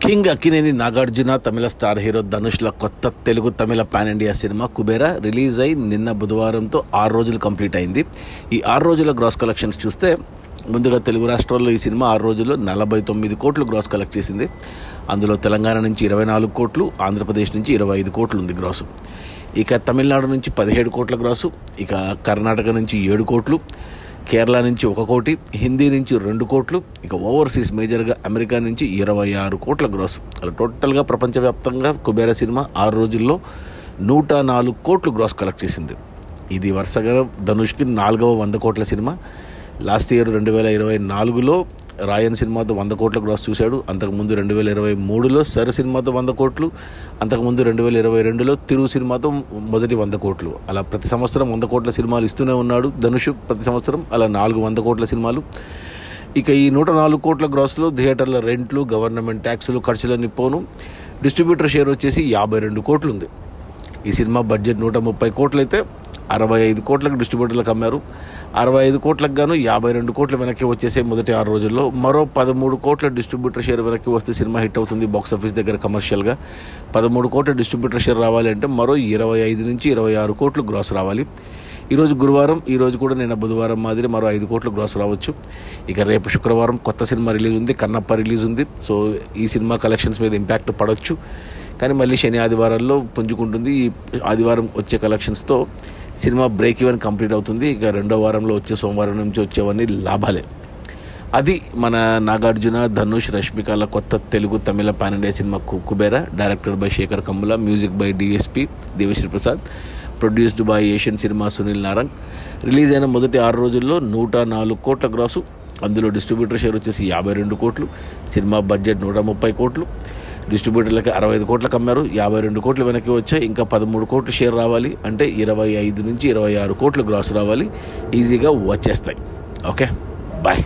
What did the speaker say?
King Akkineni Nagarjuna Tamil star hero ధనుష్ల కొత్త Telugu Tamil pan India cinema Kubera release అయి నిన్న బుధవారంతో 6 రోజులు కంప్లీట్ అయింది. ఈ 6 రోజుల గ్రాస్ కలెక్షన్స్ చూస్తే ముందుగా తెలుగు రాష్ట్రాల్లో ఈ సినిమా 6 రోజుల్లో 49 కోట్లు గ్రాస్ కలెక్ట్ చేసింది. అందులో తెలంగాణ నుంచి 24 కోట్లు, ఆంధ్రప్రదేశ్ నుంచి 25 కోట్లు ఉంది గ్రాసు. ఇక తమిళనాడు నుంచి 17 కోట్ల గ్రాసు, ఇక కర్ణాటక నుంచి 7 కోట్లు, కేరళ నుంచి 1 కోటి, హిందీ నుంచి 2 కోట్లు, ఇక ఓవర్సీస్ మేజర్గా అమెరికా నుంచి 26 కోట్ల గ్రాస్. అలా టోటల్గా ప్రపంచవ్యాప్తంగా కుబేరా సినిమా 6 రోజుల్లో 104 కోట్లు గ్రాస్ కలెక్ట్ చేసింది. ఇది వరుసగా ధనుష్కి 4వ 100 కోట్ల సినిమా. లాస్ట్ ఇయర్ 2024లో రాయన్ సినిమాతో 100 కోట్ల గ్రాస్ చూశాడు. అంతకుముందు 2023లో సర్ సినిమాతో 100 కోట్లు, అంతకుముందు 2022లో తిరు సినిమాతో మొదటి 100 కోట్లు. అలా ప్రతి సంవత్సరం 100 కోట్ల సినిమాలు ఇస్తూనే ఉన్నాడు ధనుష్. ప్రతి సంవత్సరం అలా 4 100 కోట్ల సినిమాలు. ఇక ఈ 104 కోట్ల గ్రాస్లో థియేటర్ల రెంట్లు, గవర్నమెంట్ ట్యాక్సులు, ఖర్చులన్నీ పోను డిస్ట్రిబ్యూటర్ షేర్ వచ్చేసి 52 కోట్లు ఉంది. ఈ సినిమా బడ్జెట్ 130 కోట్లు అయితే 65 కోట్లకు డిస్ట్రిబ్యూటర్లకు అమ్మారు. 65 కోట్లకు గాను 52 కోట్లు వెనక్కి వచ్చేసే మొదటి 6 రోజుల్లో. మరో 13 కోట్ల డిస్ట్రిబ్యూటర్ షేర్ వెనక్కి వస్తే సినిమా హిట్ అవుతుంది బాక్సాఫీస్ దగ్గర కమర్షియల్గా. 13 కోట్ల డిస్ట్రిబ్యూటర్ షేర్ రావాలి అంటే మరో 25 నుంచి 26 కోట్లు గ్రాస్ రావాలి. ఈరోజు గురువారం, ఈరోజు కూడా నిన్న బుధవారం మాదిరి మరో 5 కోట్లు గ్రాస్ రావచ్చు. ఇక రేపు శుక్రవారం కొత్త సినిమా రిలీజ్ ఉంది, కన్నప్ప రిలీజ్ ఉంది. సో ఈ సినిమా కలెక్షన్స్ మీద ఇంపాక్ట్ పడవచ్చు. కానీ మళ్ళీ శని ఆదివారాల్లో పుంజుకుంటుంది. ఈ ఆదివారం వచ్చే కలెక్షన్స్తో సినిమా బ్రేక్ ఈవెన్ కంప్లీట్ అవుతుంది. ఇక 2వ వారంలో వచ్చే సోమవారం నుంచి వచ్చేవన్నీ లాభాలే. అది మన నాగార్జున, ధనుష్, రష్మికల కొత్త Telugu Tamil pan India cinema Kubera. Directed by Shekhar Kammula, music by DSP Devi Sri Prasad, produced by Asian cinema Sunil Narang. Release అయిన మొదటి 6 రోజుల్లో 104 కోట్ల గ్రాసు. అందులో డిస్ట్రిబ్యూటర్ షేర్ వచ్చేసి 52 కోట్లు. సినిమా బడ్జెట్ 130 కోట్లు. డిస్ట్రిబ్యూటర్లకి 65 కోట్లకు అమ్మారు. 52 కోట్లు వెనక్కి వచ్చాయి. ఇంకా 13 కోట్లు షేర్ రావాలి అంటే 25 నుంచి 26 కోట్లు గ్రాస్ రావాలి. ఈజీగా వచ్చేస్తాయి. Okay, bye.